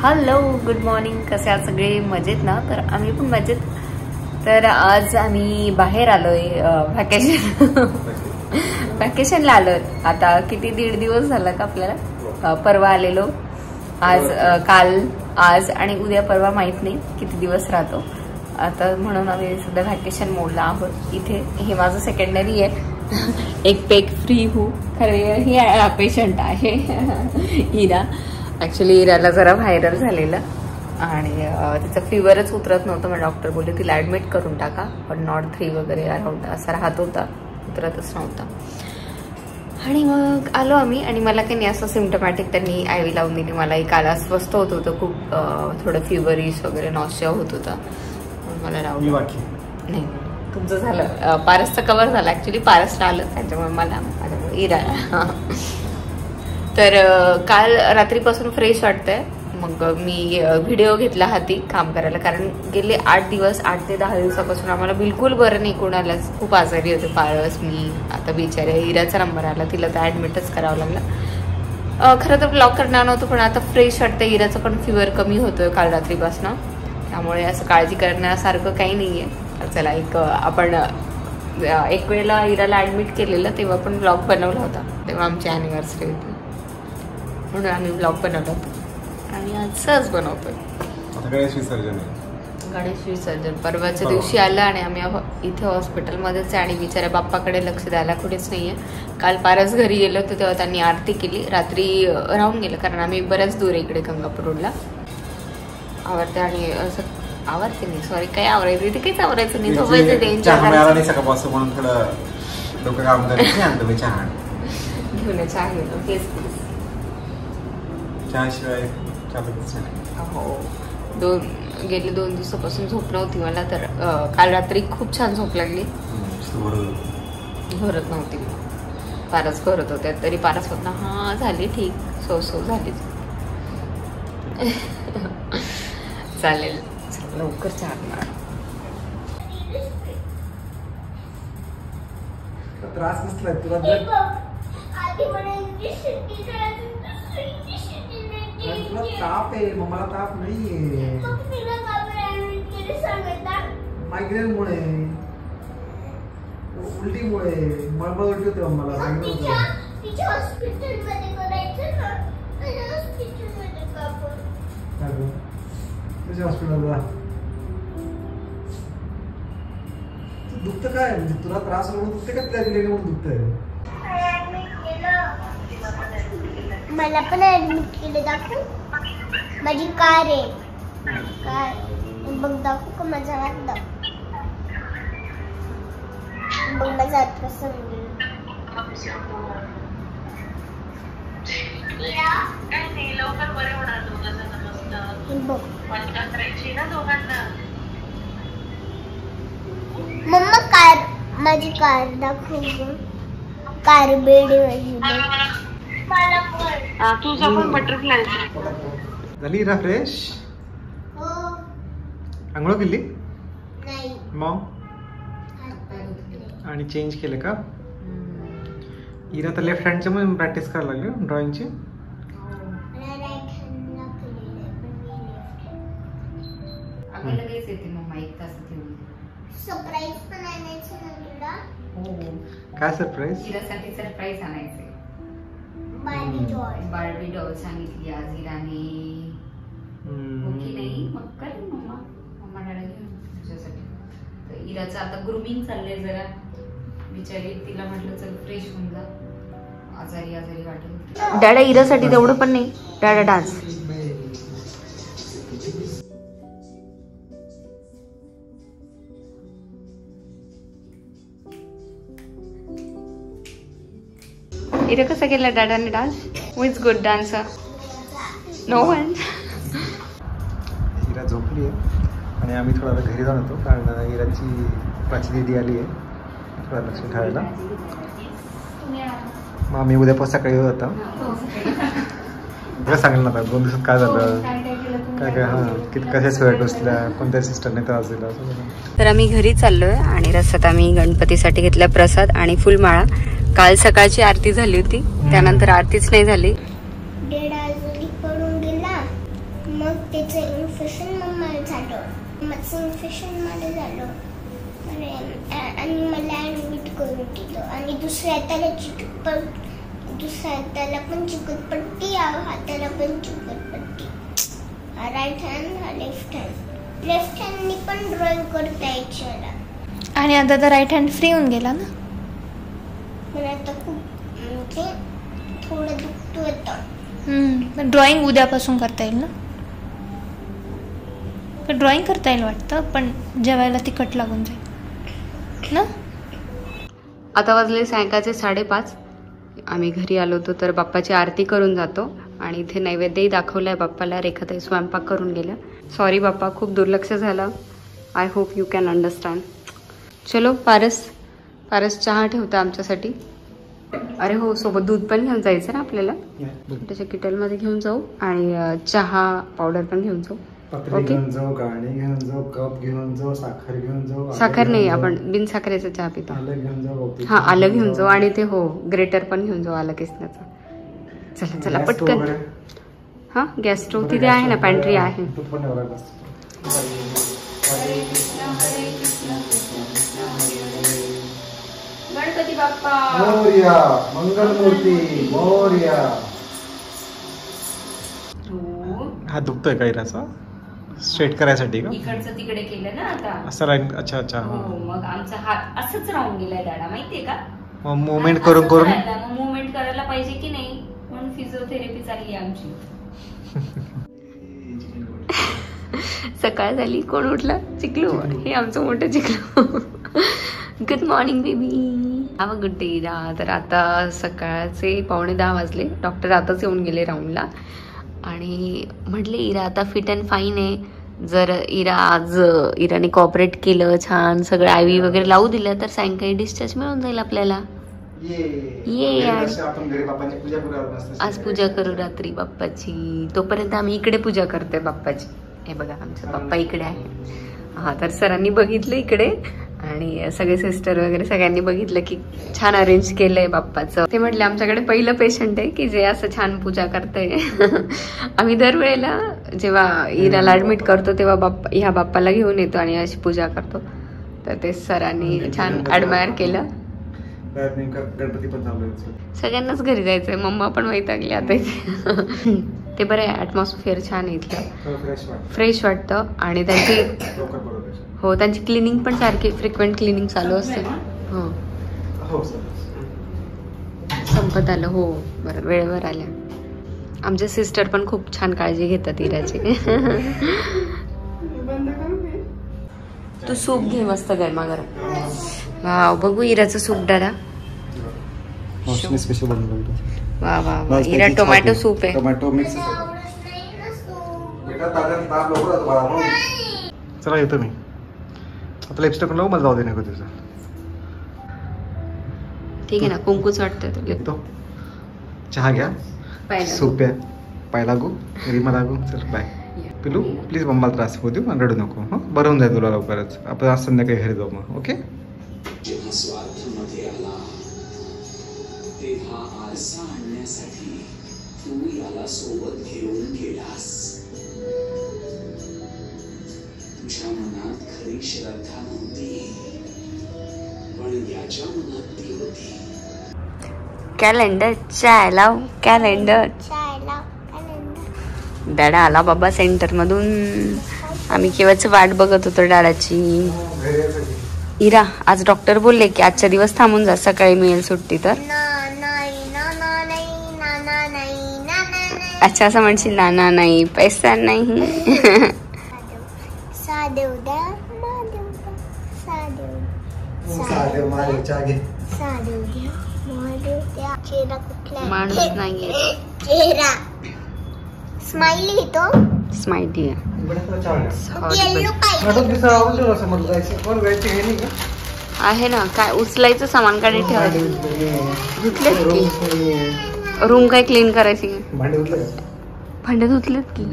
Hello, good morning. कसे आहात सगळे? मजेत ना? तर आम्ही पण मजेत. तर आज आम्ही बाहेर आलोय व्हॅकेशनला आलोय. आता किती 1.5 दिवस झाला का आपल्याला? परवा आलेलो. आज काल आज आणि उद्या परवा माहित नाही किती दिवस राहतो आता, म्हणून आम्ही सध्या व्हॅकेशन मोडला आहोत इथे. हे माझं सेकंडरी आहे. एक पेक फ्री हूँ. खरे ही पेशंट आहे हिरा. ऍक्च्युली हिराला जरा व्हायरल झालेलं आणि तिचा फीवरच उतरत नव्हतं. मग डॉक्टर बोलले तिला ऍडमिट करून टाका, पण नॉट 3 वगैरे अराउंड असा राहत होता, उतरतच नव्हता. आणि मग आलो आम्ही. आणि मला काही नाही असं सिम्टमॅटिक त्यांनी आयवी लावून दिली. मलाही काल अस्वस्थ होत होतं खूप, थोडं फिवरिश वगैरे, नॉसिया होत होता. मला लावली नाही. तुमचं झालं, पारसचं कव्हर झालं. ऍक्च्युली पारसला आलं, त्याच्यामुळे मला इरा. तर काल रात्रीपासून फ्रेश वाटतंय. मग मी व्हिडिओ घेतला हाती काम करायला, कारण गेले 8 दिवस 8 ते 10 दिवसापासून आम्हाला बिलकुल बरं नाही. कोणालाच खूप आजारी होते. पारस, मी, आता बिचारे हिराचा नंबर आला, तिला तर ऍडमिटच करावं लागलं. खरं तर ब्लॉग करणार नव्हतं, पण आता फ्रेश वाटतंय. हिराचा पण फिवर कमी होतोय काल रात्रीपासून, त्यामुळे असं काळजी करण्यासारखं काही नाहीये. चला, आपण एक वेळेला हिराला ऍडमिट केलेलं, तेव्हा पण ब्लॉग बनवला होता. तेव्हा आमची अॅनिव्हर्सरी होती, म्हणून आम्ही ब्लॉग बनवला होता. आणि आज सहज बनवतोय. गणेश विसर्जन परवाच्या दिवशी आलं आणि आम्ही इथे हॉस्पिटलमध्येच आहे. आणि बिचाऱ्या बाप्पाकडे लक्ष द्यायला कुठेच नाहीये. काल पारस घरी गेलो होतो, तेव्हा त्यांनी आरती केली. रात्री राहून गेलं, कारण आम्ही बऱ्याच दूर इकडे गंगापूर रोडला. आवडते आणि असं आवडते नाही, सॉरी, काय आवरायचं इथे, काहीच आवरायचं नाही. झोपायचं घेऊन आहे. हो, गेले 2 दिवसापासून झोप नव्हती मला. तर काल रात्री खूप छान झोप लागली. घोरत नव्हती, पारस घोरत होते. तरी पारस होता, हा झाली ठीक, सो झाली. चालेल, लवकर चहा. त्रास नसला तुला? तुला ताप आहे, मला ताप नाहीये. मायग्रेनमुळे, उलटीमुळे, मळमळ उलटी होते मला. तुझ्या हॉस्पिटलला दुखतं काय? म्हणजे तुला त्रास म्हणून दुखते का त्या दिलेले म्हणून दुखतंय? मला पण ऍडमिट केलं. दाखवू? माझी कार आहे. कार बघ, दाखवू का माझा हात? दाखव बघ माझा हात कसा लवकर बरे होणार बघ. मम्मा कार, माझी कार दाखव. कार बेड तुझा पण बटरफ्लाय झाली ना फ्रेश? हो. आंघोळ केली? नाही. मग आणि चेंज केलं का? इरा तर लेफ्ट हँडचं पण प्रॅक्टिस करायला लागली ड्रॉइंगची. सरप्राईज पण आणायचं ना तुला? काय सरप्राईज? हिरासाठी सरप्राईज आणायचे. बार्बी डॉल सांगितली आज हिराने. हो की नाही? मग करेन मम्मा डॅडा घेऊन तुझ्यासाठी. तर हिराचं आता ग्रूमिंग चाललंय जरा. बिचारी, तिला म्हटलं चल फ्रेश होऊन जा, आजारी वाटेल. डॅडा हिरासाठी तेवढं पण नाही. Dada dance. इथे कसा केला डॅडाने dance? Who is good dancer? No one. Hira झोपली आहे आणि आम्ही थोडा घरी जाऊन होतो, कारण हिराची प्राची दीदी आली आहे थोडा लक्ष ठेवायला. मग आम्ही उद्यापासून सकाळी येऊ. आता सांगेल ना 2 दिवसात काय झालं, काय हां कशा सोया टोचल्या, कोणत्या सिस्टरने त्रास दिला. तर आम्ही घरी चाललोय आणि रस्त्यात आम्ही गणपतीसाठी घेतला प्रसाद आणि फुलमाळा. काल सकाळची आरती झाली होती, त्यानंतर आरतीच नाही झाली. मग त्याचं इन्फेक्शन मम्माला झालं, मम्माचं इन्फेक्शन मला झालं आणि मला ॲडमिट करून दिलं. आणि दुसऱ्या हाताला पण चिकटपट्टी, हाताला पण चिकटपट्टी. राईट हँड हा लेफ्ट हँडनी पण ड्रॉइंग करता यायची मला. आणि आता तर राईट हँड फ्री होऊन गेला ना. पण आता खूप म्हणजे थोडं दुखतो होतं. पण ड्रॉइंग उद्यापासून करता येईल ना. पण ड्रॉइंग करता येईल वाटतं, पण जेवायला तिखट लागून जाईल ना. आता वाजले सायंकाळचे 5:30. आम्ही घरी आलो होतो तर बाप्पाची आरती करून जातो आणि इथे नैवेद्यही दाखवलाय बाप्पाला. रेखाताई स्वयंपाक करून गेल्या. सॉरी बाप्पा, खूप दुर्लक्ष झालं. I hope you can understand. चलो पारस चहा ठेवता आमच्यासाठी. अरे हो, सोबत दूध पण घेऊन जायचं ना आपल्याला. त्याच्या किटलमध्ये घेऊन जाऊ आणि चहा पावडर पण घेऊन जाऊ. पत्री घेऊन जाऊ, गाणी घेऊन जाऊ, कप घेऊन जाऊ, साखर घेऊन जाऊ. साखर नाही, आपण बिन साखरेचा चहा पितो. आलं घेऊन जाऊ. हा, आलं घेऊन जाऊ आणि ते हो ग्रेटर पण घेऊन जाऊ आलं किसण्याचं. चला चला पटकन. हा, गॅस स्टोव्ह तिथे आहे ना, पॅन्ट्री आहे. गणपती बाप्पा मोरया, मंगलमूर्ती मोरया. हा दुखतोय का इराचा? स्ट्रेट करायसाठी का? इकडचं तिकडे केलं ना आता असं राहील. अच्छा अच्छा. हो, मग आमचा हात असंच राहून गेलाय दादा, माहितीये का. मग मुवमेंट करून मुवमेंट करायला पाहिजे की नाही, म्हणून फिजिओथेरपी चालली आहे आमची. सकाळ झाली, कोण उठलं? चिकलू. हे आमचं मोठं चिकलू. Good morning baby. Have a good day Ira. तर आता सकाळचे 9:45 वाजले. डॉक्टर आताच येऊन गेले राऊंडला आणि म्हटले इरा आता फिट अँड फाईन आहे. जर इराने कॉपरेट केलं, छान सगळं IV वगैरे लावू दिलं तर सायंकाळी डिस्चार्ज मिळून जाईल आपल्याला. ये आज पूजा करू रात्री बाप्पाची. तोपर्यंत आम्ही इकडे पूजा करतोय बाप्पाची. हे बघा आमचा बाप्पा इकडे आहे. हा, तर सरांनी बघितलं इकडे आणि सगळे सिस्टर वगैरे सगळ्यांनी बघितलं की छान अरेंज केलंय बाप्पाचं. ते म्हटले आमच्याकडे पहिलं पेशंट आहे की जे असं छान पूजा करतंय. आम्ही दरवेळेला जेव्हा इराला ऍडमिट करतो तेव्हा ह्या बाप्पाला घेऊन येतो आणि अशी पूजा करतो. तर ते सरांनी छान ऍडमायर केलं. गणपती पण सगळ्यांनाच घरी जायचंय. मम्मा पण वैतागली आता इथे. ते बरं आहे, ऍटमॉस्फिअर छान आहे इथलं, फ्रेश वाटतं. आणि त्यांची क्लिनिंग पण सारखी फ्रिक्वेंट क्लिनिंग चालू असते ना. हो, संपत आलं. हो बरं, वेळेवर आल्या. आमच्या सिस्टर पण खूप छान काळजी घेतात इराची. तू सूप घे मस्त गरमागरम. वाव, बघू इराचं सूप दादा. वा वा वा, इरा टोमॅटो सूप आहे. Tomato mix. चला येतो मी आता. लिपस्टिक लावू, मला जाऊ दे नको तुझं. ठीक आहे ना, कुंकूच वाटतं. येतो. चहा घ्या, सूप प्या, पाय लागू, रिमा लागू. चल बाय. पिलू प्लीज मम्माला त्रास होऊ देऊ, रडू नको. हं, बरं होऊन जाईल तुला लवकरच. आपण आज संध्याकाळी घरी जाऊ मग. ओके. तेव्हा आरसा आणण्यासाठी तू याला सोबत घेऊन गेलास. तुझ्या मनात खरी श्रद्धा नव्हती, पण याच्या मनात ती होती. कॅलेंडर चाय लाव, कॅलेंडर. दादा आला बाबा सेंटर मधून. आम्ही केव्हाच वाट बघत होतो दादाची. इरा, आज डॉक्टर बोलले की आजच्या दिवस थांबून जा, सकाळी मिळेल सुट्टी. तर अच्छा असं म्हणशील. नाना नाही, पैसा नाही. माणूस नाहीये, स्माइली तो स्माइली आहे ना. काय उचलायचं सामान काढे ठेवायचं. धुतलेत की रूम काय क्लीन करायची. भांडे धुतलेत की.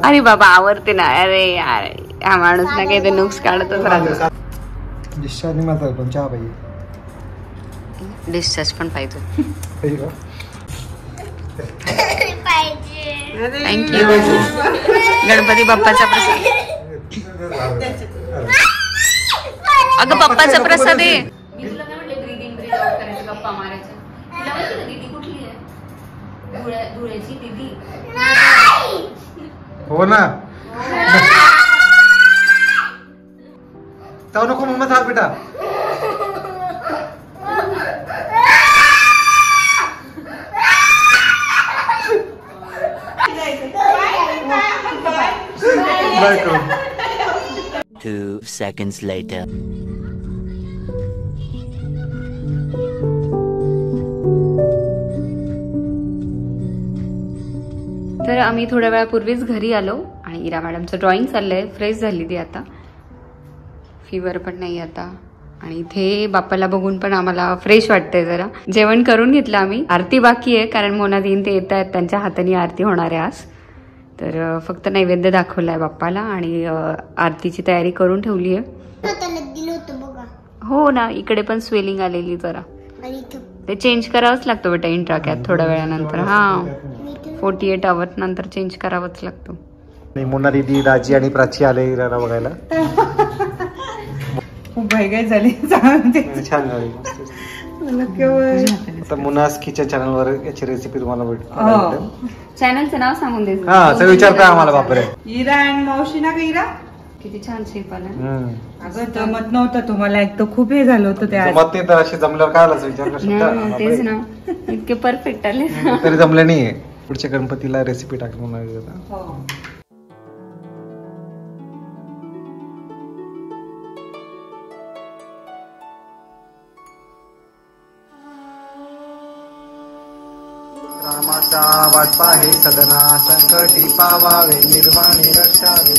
अरे बाबा आवरते ना. अरे यार, हा माणूस ना काही ते नुक्स काढतच राहतो. डिस्चार्ज पण पाहिजे. थँक्यू. गणपती बाप्पाचा प्रसाद. अगं बाप्पाचा प्रसाद आहे. मी तुला काय म्हटलं ब्रीदिंग ब्रीद आउट करायचं गप्पा मारायचं. तुला माहिती का दीदी कुठली आहे? धुळ्याची दीदी. हो ना. जाऊ नको मम्मा थांब बेटा. बाय करू. 2 seconds later. तर आम्ही थोड्या वेळापूर्वीच घरी आलो आणि इरा मॅडमचं ड्रॉइंग चाललंय. फ्रेश झाली ती आता. फीवर पण नाही आता. आणि इथे बाप्पाला बघून पण आम्हाला फ्रेश वाटतंय जरा. जेवण करून घेतलं आम्ही. आरती बाकी आहे कारण मोना दीन ते येत आहेत. त्यांच्या हाताने आरती होणार आहे आज. तर फक्त नैवेद्य दाखवलाय बाप्पाला आणि आरतीची तयारी करून ठेवली आहे. दिलं होतं बघा. हो ना. इकडे पण स्वेलिंग आलेली जरा. ते चेंज करावंच लागतं बेटा इंट्राकॅट थोड्या वेळानंतर. हा 48 आवर्स नंतर चेंज करावंच लागतो. मोना दीदी, दाजी आणि प्राची आले इराला बघायला. खूप घाई झाली. छान झाली. आता मुनास किचन चॅनल वर याची रेसिपी तुम्हाला भेटेल. चॅनलचं नाव सांगून दे. हा सर विचारता आम्हाला बापरे. इरा आणि मावशी ना का इरा किती छान शेप आला. अगं जमत नव्हतं तुम्हाला. एक तर खूप हे झालं होतं ते. जमत नाही तर असे जमल्यावर काय आलं विचार. तेच ना. इतके परफेक्ट आले. तरी जमले नाही. पुढच्या गणपतीला रेसिपी टाकली म्हणून. रामाचा वाट पाहे सदना संकटी पावावे निर्वाणी रक्षावे.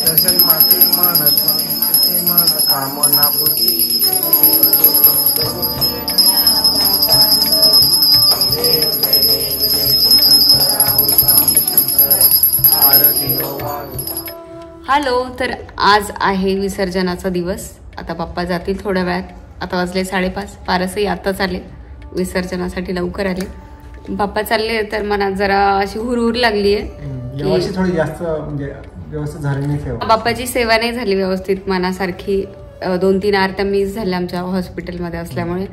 दर्शन माते मन कामना पूर्ती. हॅलो. तर आज आहे विसर्जनाचा दिवस. आता बाप्पा जातील थोड्या वेळात. आता वाजले 5:30. फारसही आताच आले. विसर्जनासाठी लवकर आले. बाप्पा चालले तर मनात जरा अशी हुरहुर लागली आहे. थोडी जास्त म्हणजे व्यवस्थित झाली नाही सेवा. बाप्पाची सेवा नाही झाली व्यवस्थित मनासारखी. 2-3 आरत्या मिस झाल्या आमच्या हॉस्पिटलमध्ये असल्यामुळे.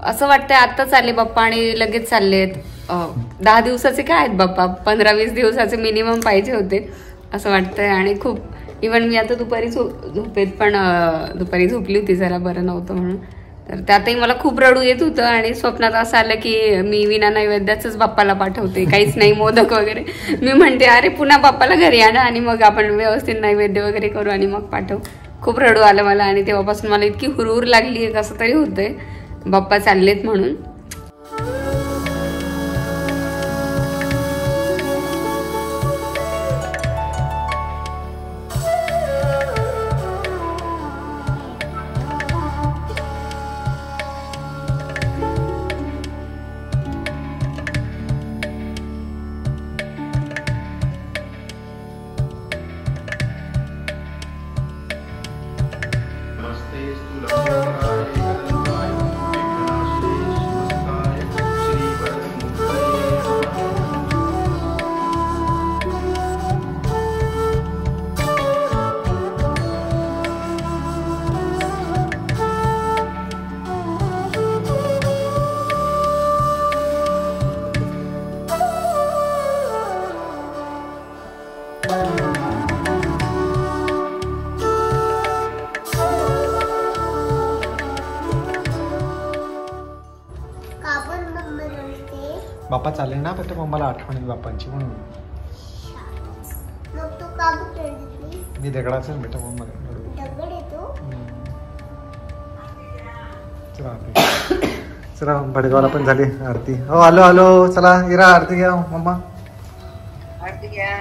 असं वाटतंय आत्ताच आले बाप्पा आणि लगेच चाललेत. 10 दिवसाचे काय आहेत बाप्पा. 15-20 दिवसाचे मिनिमम पाहिजे होते असं वाटतंय. आणि खूप इव्हन मी आता दुपारी झोपेत पण दुपारी झोपली होती जरा बरं नव्हतं म्हणून. तर त्यातही मला खूप रडू येत होतं. आणि स्वप्नात असं आलं की मी विना नैवेद्याच बाप्पाला पाठवते. काहीच नाही मोदक वगैरे. मी म्हणते अरे पुन्हा बाप्पाला घरी आणा आणि मग आपण व्यवस्थित नैवेद्य वगैरे करू आणि मग पाठवू. खूप रडू आलं मला. आणि तेव्हापासून मला इतकी हुरहुर लागली आहे कसं तरी होतंय बाप्पा चाललेत म्हणून. बाप्पा चालले ना फक्त मम्माला आठवण येईल बाप्पांची म्हणून. मग तू का घेतली? मी दगडाच बेटा मम्मा. दगड येतो. चला भडगावला पण झाली आरती. हो आलो आलो. चला इरा आरती घ्या मम्मा. आरती घ्या.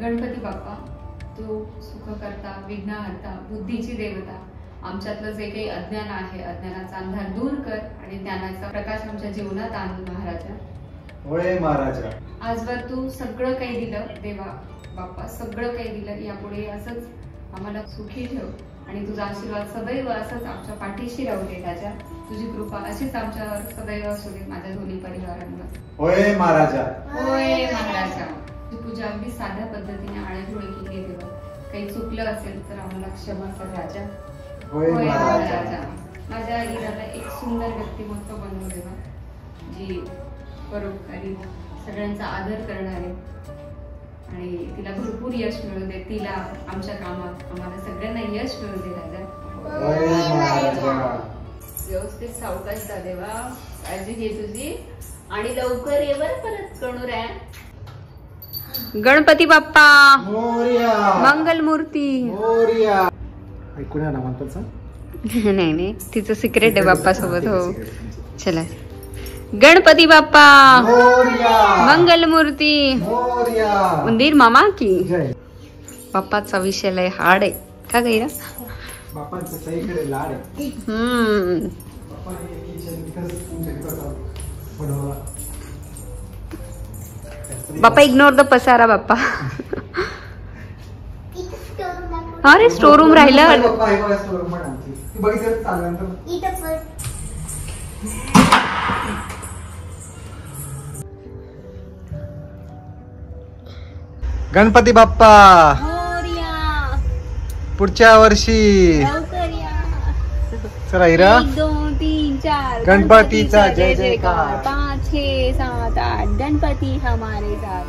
गणपती बाप्पा तो सुखकर्ता, विघ्नहर्ता, बुद्धीची देवता, आमच्यातलं जे काही अज्ञान आहे अज्ञानाचा अंधार दूर कर आणि ज्ञानाचा प्रकाश आमच्या जीवनात आण महाराजा. होय महाराजा. आजवर तू सगळं काही दिलं देवा बाप्पा, सगळं काही दिलं. यापुढे असंच आम्हाला सुखी ठेव आणि तुझा आशीर्वाद सदैव असंच आमच्या पाठीशी राहू दे राजा. तुझी कृपा अशीच आमच्यावर सदैव असू दे माझ्या दोन्ही परिवारांवर. होय महाराजा. होय महाराजा. तू पूजा अगदी साध्या पद्धतीने आळेधुळे केली देवा. काही चुकलं असेल तर आम्हाला क्षमा कर राजा. होय महाराजा. माझ्या इराला एक सुंदर व्यक्तिमत्व बनवू देवा, जी परोपकारी सगळ्यांचा आदर करणारे आणि तिला भरपूर यश मिळू दे. तिला आमच्या कामात आम्हाला सगळ्यांना यश मिळू दे राजा. व्यवस्थित सावकाश जा देवा. काळजी घे तुझी आणि लवकर ये बरं परत कणुऱ्या. गणपती बाप्पा मोरया. मंगल मूर्ती. मोरया. ऐकून या ना म्हणतात. नाही नाही तिचं सिक्रेट आहे बाप्पा सोबत. हो चला. गणपती बाप्पा मोरया. मंगल मूर्ती. मोरया. उंदीर मामा की जय. बाप्पाचा विषय लय हार्ड आहे का गैरा. बाप्पांचं सगळीकडे लाड आहे. बाप्पा हे किचन तिथंच तुमच्याकडे बनवला. बाप्पा इग्नोर द पसारा बाप्पा. अरे स्टोर रूम राहिलं. बाप्पा हे बघा स्टोर रूम आमची. ती बघितलं चालल्यानंतर इथं पण गणपती बाप्पा पुढच्या वर्षी. चला हिरा. 1 2 3 4 गणपतीचा जय जयकार. 5 6 7 8 गणपती हमारे साथ.